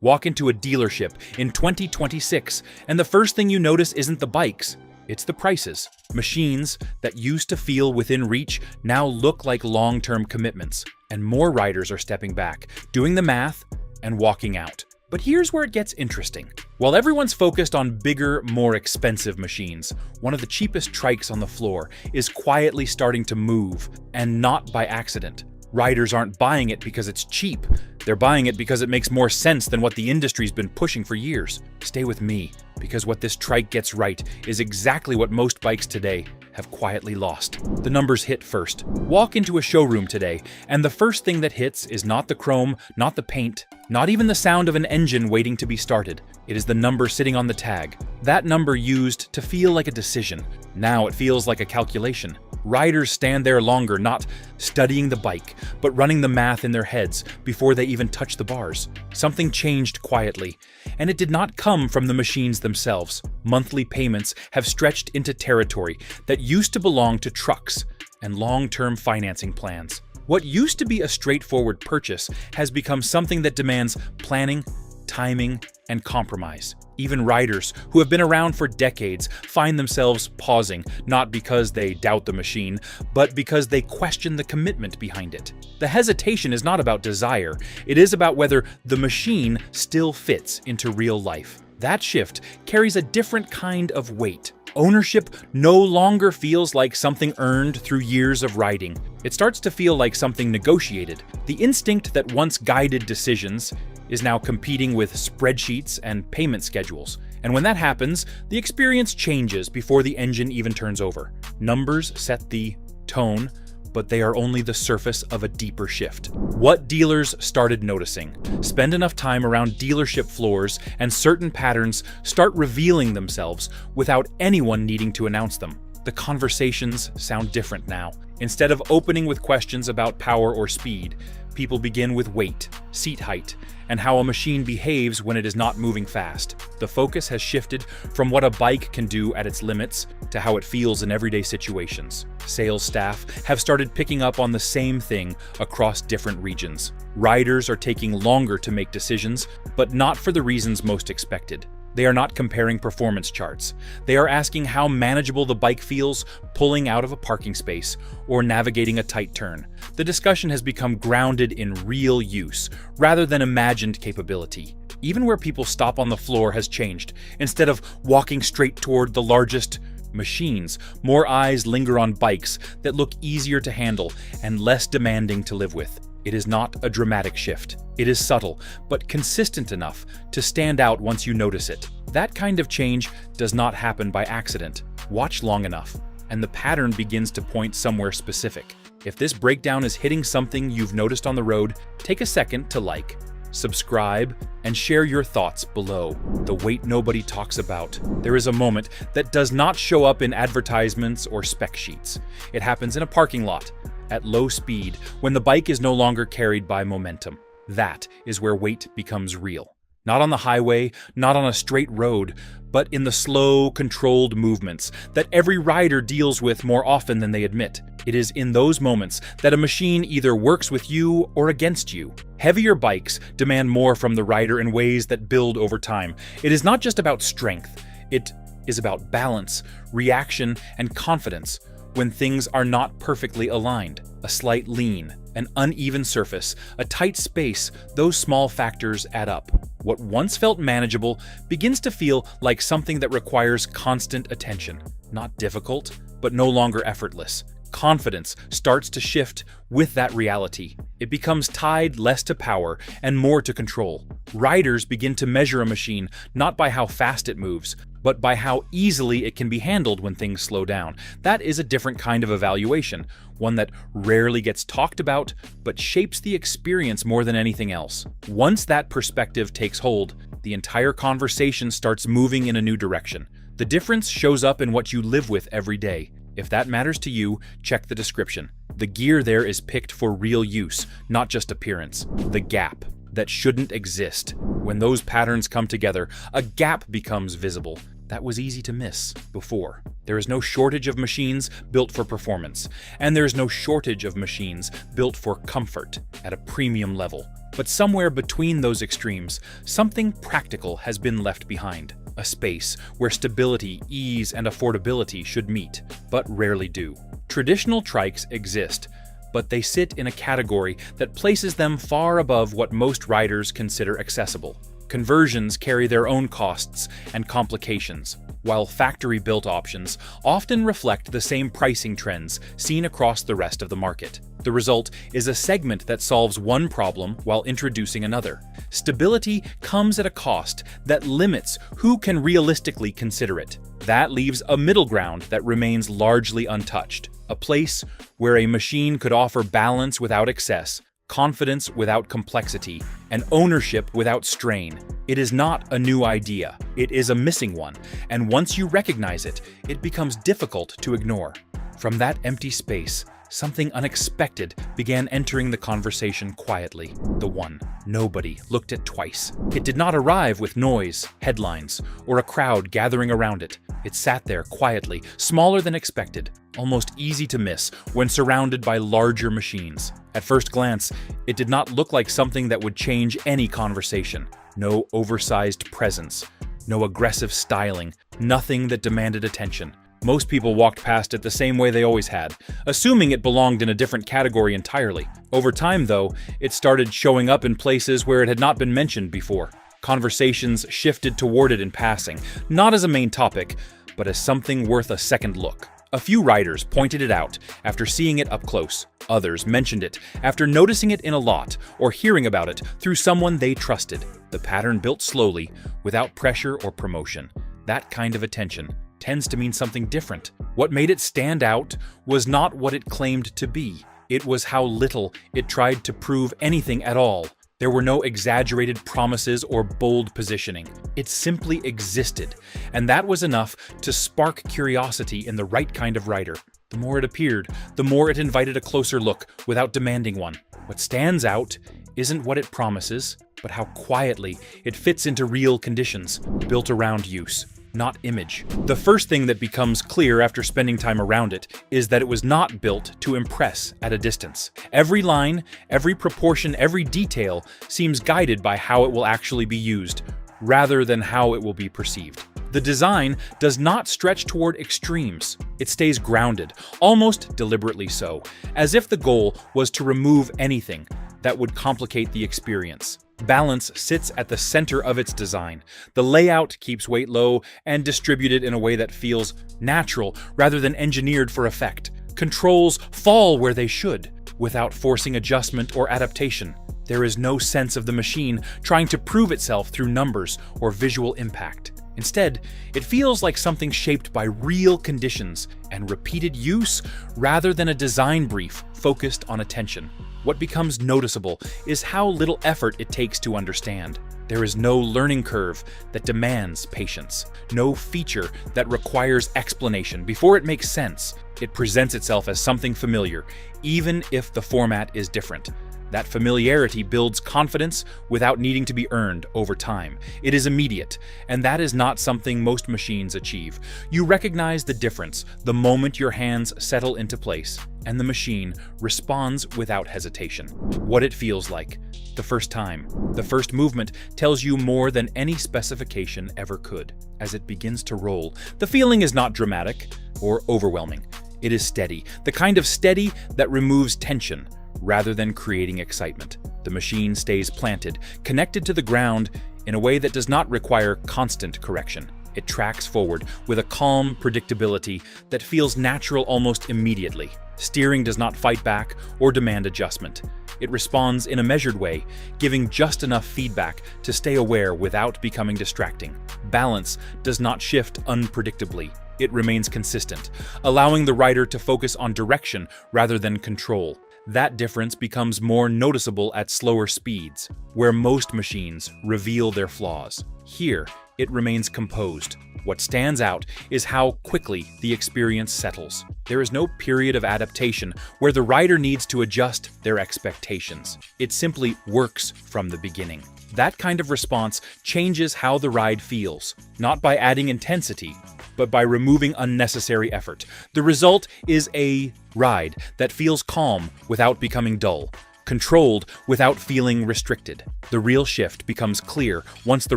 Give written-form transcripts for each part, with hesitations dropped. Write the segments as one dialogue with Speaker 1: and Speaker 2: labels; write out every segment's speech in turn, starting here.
Speaker 1: Walk into a dealership in 2026, and the first thing you notice isn't the bikes, it's the prices. Machines that used to feel within reach now look like long-term commitments, and more riders are stepping back, doing the math, and walking out. But here's where it gets interesting. While everyone's focused on bigger, more expensive machines, one of the cheapest trikes on the floor is quietly starting to move, and not by accident. Riders aren't buying it because it's cheap. They're buying it because it makes more sense than what the industry's been pushing for years. Stay with me, because what this trike gets right is exactly what most bikes today have quietly lost. The numbers hit first. Walk into a showroom today, and the first thing that hits is not the chrome, not the paint, not even the sound of an engine waiting to be started. It is the number sitting on the tag. That number used to feel like a decision. Now it feels like a calculation. Riders stand there longer, not studying the bike, but running the math in their heads before they even touch the bars. Something changed quietly, and it did not come from the machines themselves. Monthly payments have stretched into territory that used to belong to trucks and long-term financing plans. What used to be a straightforward purchase has become something that demands planning, timing, and compromise. Even riders who have been around for decades find themselves pausing, not because they doubt the machine, but because they question the commitment behind it. The hesitation is not about desire, it is about whether the machine still fits into real life. That shift carries a different kind of weight. Ownership no longer feels like something earned through years of riding. It starts to feel like something negotiated. The instinct that once guided decisions is now competing with spreadsheets and payment schedules. And when that happens, the experience changes before the engine even turns over. Numbers set the tone, but they are only the surface of a deeper shift. What dealers started noticing. Spend enough time around dealership floors, and certain patterns start revealing themselves without anyone needing to announce them. The conversations sound different now. Instead of opening with questions about power or speed, people begin with weight, seat height, and how a machine behaves when it is not moving fast. The focus has shifted from what a bike can do at its limits to how it feels in everyday situations. Sales staff have started picking up on the same thing across different regions. Riders are taking longer to make decisions, but not for the reasons most expected. They are not comparing performance charts. They are asking how manageable the bike feels pulling out of a parking space or navigating a tight turn. The discussion has become grounded in real use rather than imagined capability. Even where people stop on the floor has changed. Instead of walking straight toward the largest machines, more eyes linger on bikes that look easier to handle and less demanding to live with. It is not a dramatic shift. It is subtle, but consistent enough to stand out once you notice it. That kind of change does not happen by accident. Watch long enough, and the pattern begins to point somewhere specific. If this breakdown is hitting something you've noticed on the road, take a second to like, subscribe, and share your thoughts below. The weight nobody talks about. There is a moment that does not show up in advertisements or spec sheets. It happens in a parking lot, at low speed, when the bike is no longer carried by momentum. That is where weight becomes real. Not on the highway, not on a straight road, but in the slow, controlled movements that every rider deals with more often than they admit. It is in those moments that a machine either works with you or against you. Heavier bikes demand more from the rider in ways that build over time. It is not just about strength. It is about balance, reaction, and confidence when things are not perfectly aligned. A slight lean, an uneven surface, a tight space, those small factors add up. What once felt manageable begins to feel like something that requires constant attention. Not difficult, but no longer effortless. Confidence starts to shift with that reality. It becomes tied less to power and more to control. Riders begin to measure a machine not by how fast it moves, but by how easily it can be handled when things slow down. That is a different kind of evaluation, one that rarely gets talked about, but shapes the experience more than anything else. Once that perspective takes hold, the entire conversation starts moving in a new direction. The difference shows up in what you live with every day. If that matters to you, check the description. The gear there is picked for real use, not just appearance. The gap that shouldn't exist. When those patterns come together, a gap becomes visible. That was easy to miss before. There is no shortage of machines built for performance, and there is no shortage of machines built for comfort at a premium level. But somewhere between those extremes, something practical has been left behind. A space where stability, ease, and affordability should meet, but rarely do. Traditional trikes exist, but they sit in a category that places them far above what most riders consider accessible. Conversions carry their own costs and complications, while factory-built options often reflect the same pricing trends seen across the rest of the market. The result is a segment that solves one problem while introducing another. Stability comes at a cost that limits who can realistically consider it. That leaves a middle ground that remains largely untouched, a place where a machine could offer balance without excess, confidence without complexity, and ownership without strain. It is not a new idea, it is a missing one, and once you recognize it, it becomes difficult to ignore. From that empty space, something unexpected began entering the conversation quietly. The one nobody looked at twice. It did not arrive with noise, headlines, or a crowd gathering around it. It sat there quietly, smaller than expected, almost easy to miss when surrounded by larger machines. At first glance, it did not look like something that would change any conversation. No oversized presence, no aggressive styling, nothing that demanded attention. Most people walked past it the same way they always had, assuming it belonged in a different category entirely. Over time, though, it started showing up in places where it had not been mentioned before. Conversations shifted toward it in passing, not as a main topic, but as something worth a second look. A few riders pointed it out after seeing it up close. Others mentioned it after noticing it in a lot or hearing about it through someone they trusted. The pattern built slowly, without pressure or promotion. That kind of attention tends to mean something different. What made it stand out was not what it claimed to be. It was how little it tried to prove anything at all. There were no exaggerated promises or bold positioning. It simply existed, and that was enough to spark curiosity in the right kind of rider. The more it appeared, the more it invited a closer look without demanding one. What stands out isn't what it promises, but how quietly it fits into real conditions, built around use, not image. The first thing that becomes clear after spending time around it is that it was not built to impress at a distance. Every line, every proportion, every detail seems guided by how it will actually be used, rather than how it will be perceived. The design does not stretch toward extremes. It stays grounded, almost deliberately so, as if the goal was to remove anything that would complicate the experience. Balance sits at the center of its design. The layout keeps weight low and distributed in a way that feels natural rather than engineered for effect. Controls fall where they should, without forcing adjustment or adaptation. There is no sense of the machine trying to prove itself through numbers or visual impact. Instead, it feels like something shaped by real conditions and repeated use rather than a design brief focused on attention. What becomes noticeable is how little effort it takes to understand. There is no learning curve that demands patience, no feature that requires explanation before it makes sense. It presents itself as something familiar, even if the format is different. That familiarity builds confidence without needing to be earned over time. It is immediate, and that is not something most machines achieve. You recognize the difference the moment your hands settle into place, and the machine responds without hesitation. What it feels like, the first time, the first movement tells you more than any specification ever could. As it begins to roll, the feeling is not dramatic or overwhelming. It is steady, the kind of steady that removes tension, rather than creating excitement. The machine stays planted, connected to the ground in a way that does not require constant correction. It tracks forward with a calm predictability that feels natural almost immediately. Steering does not fight back or demand adjustment. It responds in a measured way, giving just enough feedback to stay aware without becoming distracting. Balance does not shift unpredictably. It remains consistent, allowing the rider to focus on direction rather than control. That difference becomes more noticeable at slower speeds, where most machines reveal their flaws. Here, it remains composed. What stands out is how quickly the experience settles. There is no period of adaptation where the rider needs to adjust their expectations. It simply works from the beginning. That kind of response changes how the ride feels, not by adding intensity, but by removing unnecessary effort. The result is a ride that feels calm without becoming dull, controlled without feeling restricted. The real shift becomes clear once the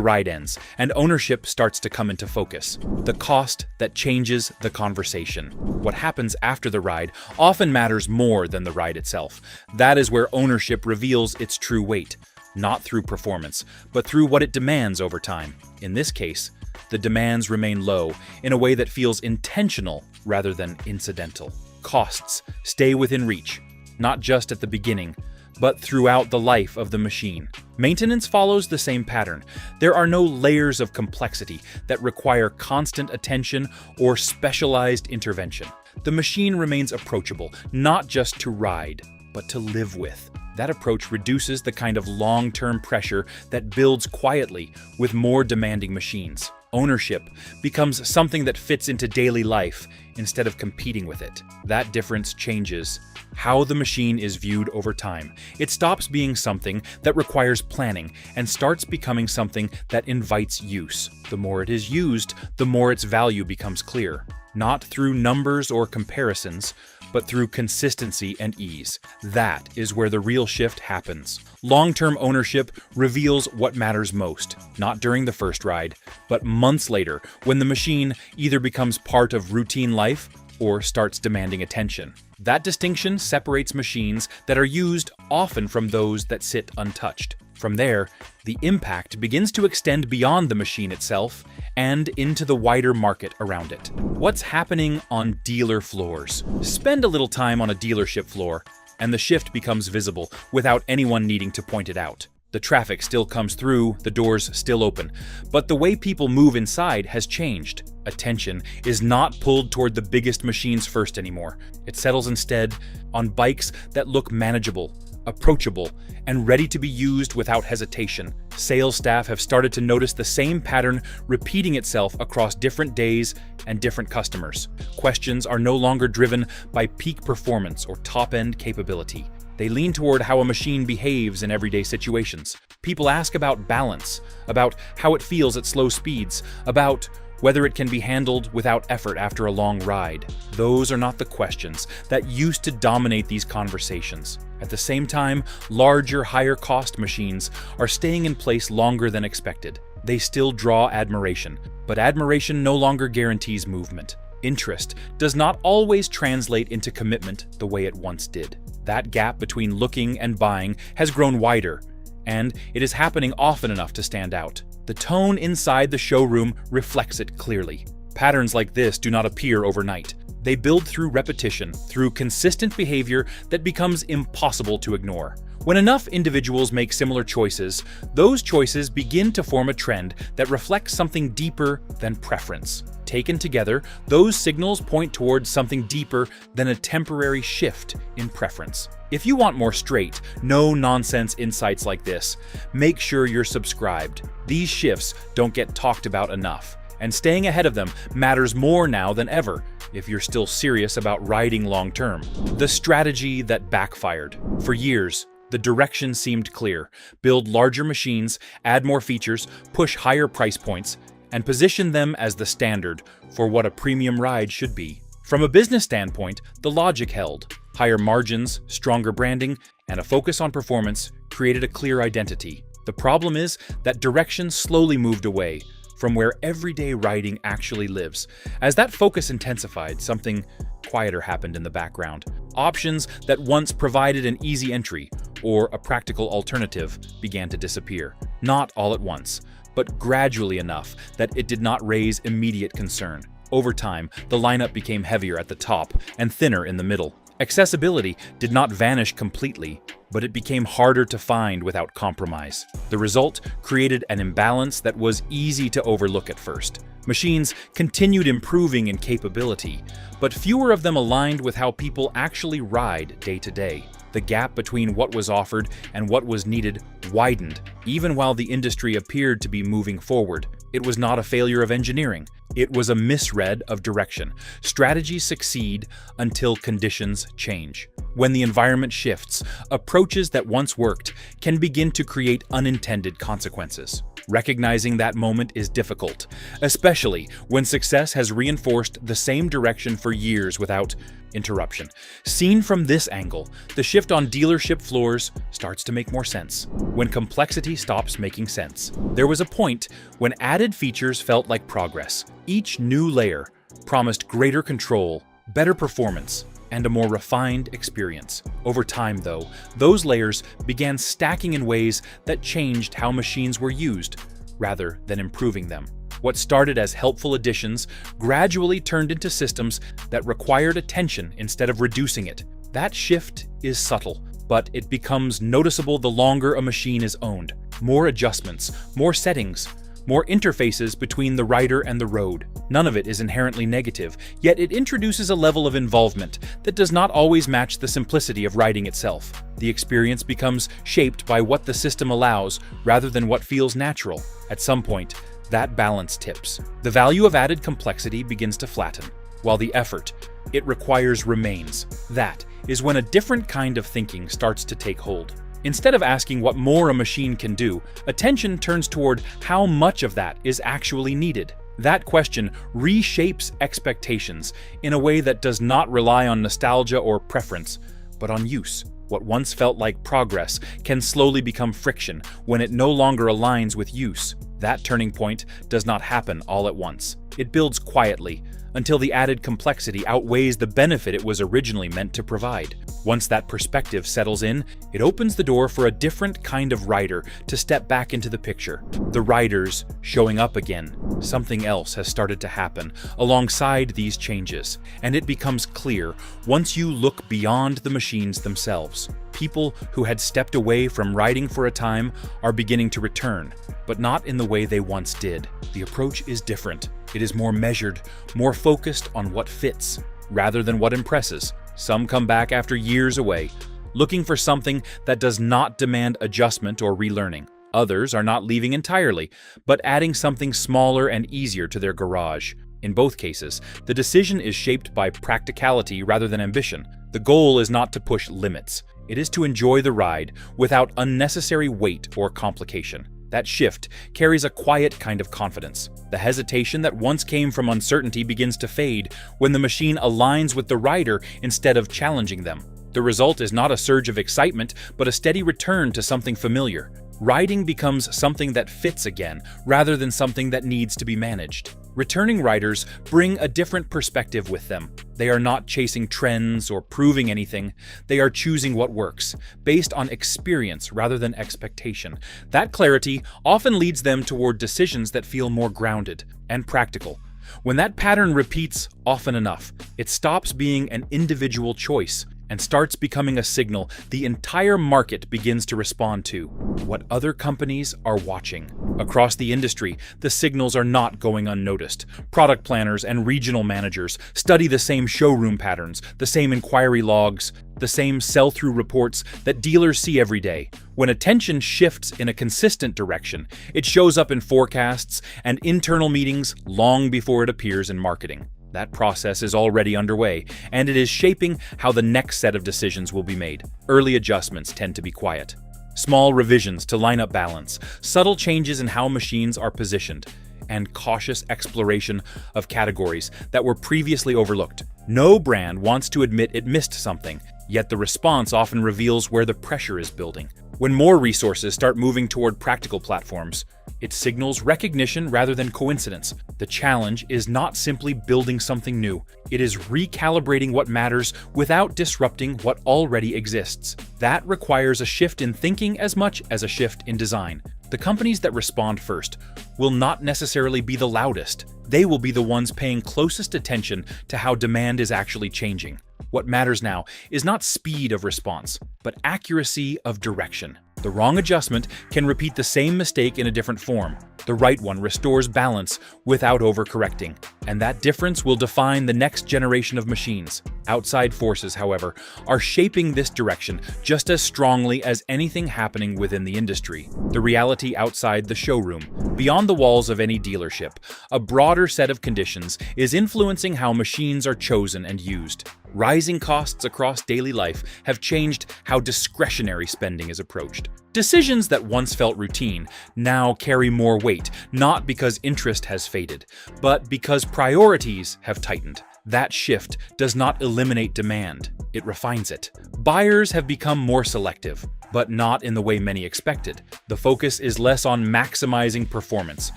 Speaker 1: ride ends, and ownership starts to come into focus. The cost that changes the conversation. What happens after the ride often matters more than the ride itself. That is where ownership reveals its true weight, not through performance, but through what it demands over time. In this case, the demands remain low in a way that feels intentional rather than incidental. Costs stay within reach, not just at the beginning, but throughout the life of the machine. Maintenance follows the same pattern. There are no layers of complexity that require constant attention or specialized intervention. The machine remains approachable, not just to ride, but to live with. That approach reduces the kind of long-term pressure that builds quietly with more demanding machines. Ownership becomes something that fits into daily life instead of competing with it. That difference changes how the machine is viewed over time. It stops being something that requires planning and starts becoming something that invites use. The more it is used, the more its value becomes clear. Not through numbers or comparisons, but through consistency and ease. That is where the real shift happens. Long-term ownership reveals what matters most, not during the first ride, but months later, when the machine either becomes part of routine life or starts demanding attention. That distinction separates machines that are used often from those that sit untouched. From there, the impact begins to extend beyond the machine itself and into the wider market around it. What's happening on dealer floors? Spend a little time on a dealership floor, and the shift becomes visible without anyone needing to point it out. The traffic still comes through, the doors still open, but the way people move inside has changed. Attention is not pulled toward the biggest machines first anymore. It settles instead on bikes that look manageable, approachable, and ready to be used without hesitation. Sales staff have started to notice the same pattern repeating itself across different days and different customers. Questions are no longer driven by peak performance or top-end capability. They lean toward how a machine behaves in everyday situations. People ask about balance, about how it feels at slow speeds, about whether it can be handled without effort after a long ride. Those are not the questions that used to dominate these conversations. At the same time, larger, higher-cost machines are staying in place longer than expected. They still draw admiration, but admiration no longer guarantees movement. Interest does not always translate into commitment the way it once did. That gap between looking and buying has grown wider, and it is happening often enough to stand out. The tone inside the showroom reflects it clearly. Patterns like this do not appear overnight. They build through repetition, through consistent behavior that becomes impossible to ignore. When enough individuals make similar choices, those choices begin to form a trend that reflects something deeper than preference. Taken together, those signals point towards something deeper than a temporary shift in preference. If you want more straight, no-nonsense insights like this, make sure you're subscribed. These shifts don't get talked about enough, and staying ahead of them matters more now than ever if you're still serious about riding long-term. The strategy that backfired. For years, the direction seemed clear: build larger machines, add more features, push higher price points, and position them as the standard for what a premium ride should be. From a business standpoint, the logic held. Higher margins, stronger branding, and a focus on performance created a clear identity. The problem is that direction slowly moved away from where everyday riding actually lives. As that focus intensified, something quieter happened in the background. Options that once provided an easy entry or a practical alternative began to disappear. Not all at once, but gradually enough that it did not raise immediate concern. Over time, the lineup became heavier at the top and thinner in the middle. Accessibility did not vanish completely, but it became harder to find without compromise. The result created an imbalance that was easy to overlook at first. Machines continued improving in capability, but fewer of them aligned with how people actually ride day to day. The gap between what was offered and what was needed widened, even while the industry appeared to be moving forward. It was not a failure of engineering. It was a misread of direction. Strategies succeed until conditions change. When the environment shifts, approaches that once worked can begin to create unintended consequences. Recognizing that moment is difficult, especially when success has reinforced the same direction for years without interruption. Seen from this angle, the shift on dealership floors starts to make more sense. When complexity stops making sense. There was a point when added features felt like progress. Each new layer promised greater control, better performance, and a more refined experience. Over time, though, those layers began stacking in ways that changed how machines were used, rather than improving them. What started as helpful additions gradually turned into systems that required attention instead of reducing it. That shift is subtle, but it becomes noticeable the longer a machine is owned. More adjustments, more settings, more interfaces between the rider and the road. None of it is inherently negative, yet it introduces a level of involvement that does not always match the simplicity of riding itself. The experience becomes shaped by what the system allows rather than what feels natural. At some point, that balance tips. The value of added complexity begins to flatten, while the effort it requires remains. That is when a different kind of thinking starts to take hold. Instead of asking what more a machine can do, attention turns toward how much of that is actually needed. That question reshapes expectations in a way that does not rely on nostalgia or preference, but on use. What once felt like progress can slowly become friction when it no longer aligns with use. That turning point does not happen all at once. It builds quietly, until the added complexity outweighs the benefit it was originally meant to provide. Once that perspective settles in, it opens the door for a different kind of rider to step back into the picture. The riders showing up again. Something else has started to happen alongside these changes, and it becomes clear once you look beyond the machines themselves. People who had stepped away from riding for a time are beginning to return, but not in the way they once did. The approach is different. It is more measured, more focused on what fits, rather than what impresses. Some come back after years away, looking for something that does not demand adjustment or relearning. Others are not leaving entirely, but adding something smaller and easier to their garage. In both cases, the decision is shaped by practicality rather than ambition. The goal is not to push limits. It is to enjoy the ride without unnecessary weight or complication. That shift carries a quiet kind of confidence. The hesitation that once came from uncertainty begins to fade when the machine aligns with the rider instead of challenging them. The result is not a surge of excitement, but a steady return to something familiar. Riding becomes something that fits again, rather than something that needs to be managed. Returning riders bring a different perspective with them. They are not chasing trends or proving anything. They are choosing what works, based on experience rather than expectation. That clarity often leads them toward decisions that feel more grounded and practical. When that pattern repeats often enough, it stops being an individual choice and starts becoming a signal the entire market begins to respond to. What other companies are watching. Across the industry, the signals are not going unnoticed. Product planners and regional managers study the same showroom patterns, the same inquiry logs, the same sell-through reports that dealers see every day. When attention shifts in a consistent direction, it shows up in forecasts and internal meetings long before it appears in marketing. That process is already underway, and it is shaping how the next set of decisions will be made. Early adjustments tend to be quiet. Small revisions to line up balance, subtle changes in how machines are positioned, and cautious exploration of categories that were previously overlooked. No brand wants to admit it missed something, yet the response often reveals where the pressure is building. When more resources start moving toward practical platforms, it signals recognition rather than coincidence. The challenge is not simply building something new. It is recalibrating what matters without disrupting what already exists. That requires a shift in thinking as much as a shift in design. The companies that respond first will not necessarily be the loudest. They will be the ones paying closest attention to how demand is actually changing. What matters now is not speed of response, but accuracy of direction. The wrong adjustment can repeat the same mistake in a different form. The right one restores balance without overcorrecting, and that difference will define the next generation of machines. Outside forces, however, are shaping this direction just as strongly as anything happening within the industry. The reality outside the showroom, beyond the walls of any dealership, a broader set of conditions is influencing how machines are chosen and used. Rising costs across daily life have changed how discretionary spending is approached. Decisions that once felt routine now carry more weight, not because interest has faded, but because priorities have tightened. That shift does not eliminate demand, it refines it. Buyers have become more selective, but not in the way many expected. The focus is less on maximizing performance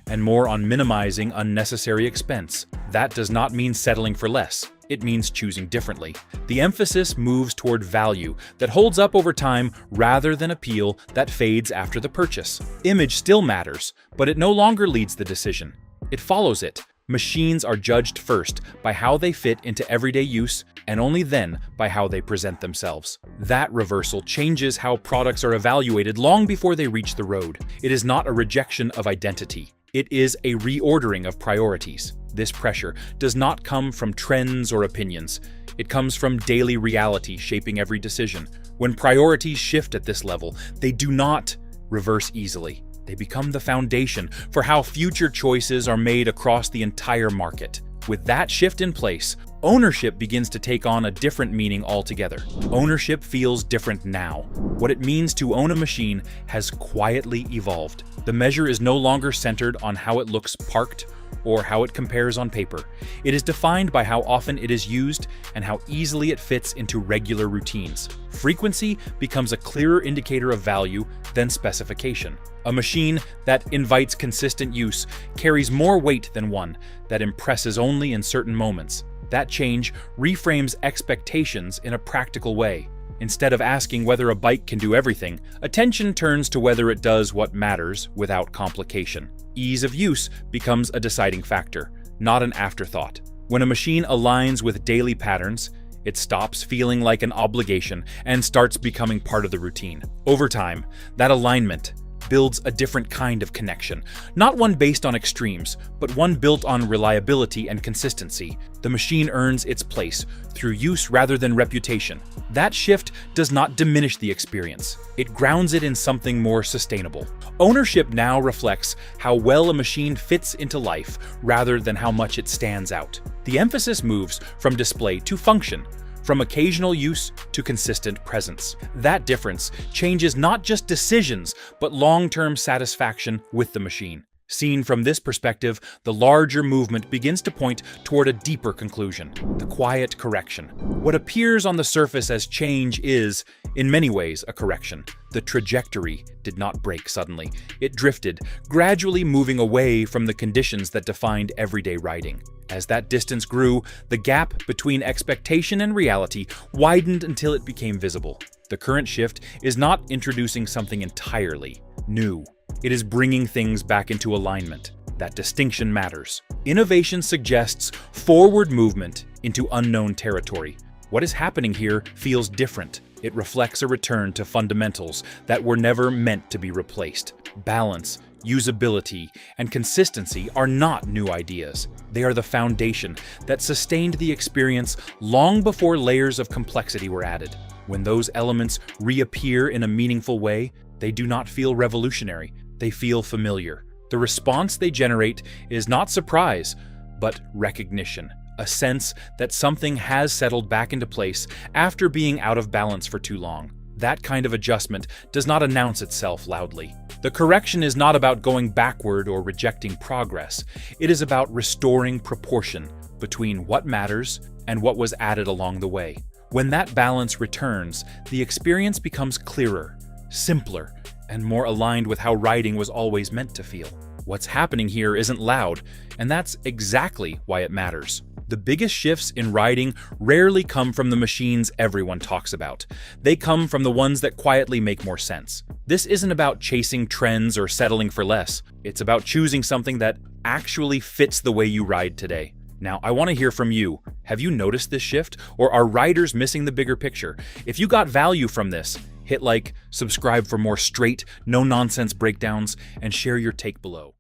Speaker 1: and more on minimizing unnecessary expense. That does not mean settling for less. It means choosing differently. The emphasis moves toward value that holds up over time rather than appeal that fades after the purchase. Image still matters, but it no longer leads the decision. It follows it. Machines are judged first by how they fit into everyday use, and only then by how they present themselves. That reversal changes how products are evaluated long before they reach the road. It is not a rejection of identity. It is a reordering of priorities. This pressure does not come from trends or opinions. It comes from daily reality shaping every decision. When priorities shift at this level, they do not reverse easily. They become the foundation for how future choices are made across the entire market. With that shift in place, ownership begins to take on a different meaning altogether. Ownership feels different now. What it means to own a machine has quietly evolved. The measure is no longer centered on how it looks parked or how it compares on paper. It is defined by how often it is used and how easily it fits into regular routines. Frequency becomes a clearer indicator of value than specification. A machine that invites consistent use carries more weight than one that impresses only in certain moments. That change reframes expectations in a practical way. Instead of asking whether a bike can do everything, attention turns to whether it does what matters without complication. Ease of use becomes a deciding factor, not an afterthought. When a machine aligns with daily patterns, it stops feeling like an obligation and starts becoming part of the routine. Over time, that alignment builds a different kind of connection, not one based on extremes, but one built on reliability and consistency. The machine earns its place through use rather than reputation. That shift does not diminish the experience. It grounds it in something more sustainable. Ownership now reflects how well a machine fits into life rather than how much it stands out. The emphasis moves from display to function, from occasional use to consistent presence. That difference changes not just decisions, but long-term satisfaction with the machine. Seen from this perspective, the larger movement begins to point toward a deeper conclusion, the quiet correction. What appears on the surface as change is, in many ways, a correction. The trajectory did not break suddenly. It drifted, gradually moving away from the conditions that defined everyday riding. As that distance grew, the gap between expectation and reality widened until it became visible. The current shift is not introducing something entirely new. It is bringing things back into alignment. That distinction matters. Innovation suggests forward movement into unknown territory. What is happening here feels different. It reflects a return to fundamentals that were never meant to be replaced. Balance, usability, and consistency are not new ideas. They are the foundation that sustained the experience long before layers of complexity were added. When those elements reappear in a meaningful way, they do not feel revolutionary. They feel familiar. The response they generate is not surprise, but recognition. A sense that something has settled back into place after being out of balance for too long. That kind of adjustment does not announce itself loudly. The correction is not about going backward or rejecting progress. It is about restoring proportion between what matters and what was added along the way. When that balance returns, the experience becomes clearer, simpler, and more aligned with how riding was always meant to feel. What's happening here isn't loud, and that's exactly why it matters. The biggest shifts in riding rarely come from the machines everyone talks about. They come from the ones that quietly make more sense. This isn't about chasing trends or settling for less. It's about choosing something that actually fits the way you ride today. Now, I want to hear from you. Have you noticed this shift, or are riders missing the bigger picture? If you got value from this, hit like, subscribe for more straight, no-nonsense breakdowns, and share your take below.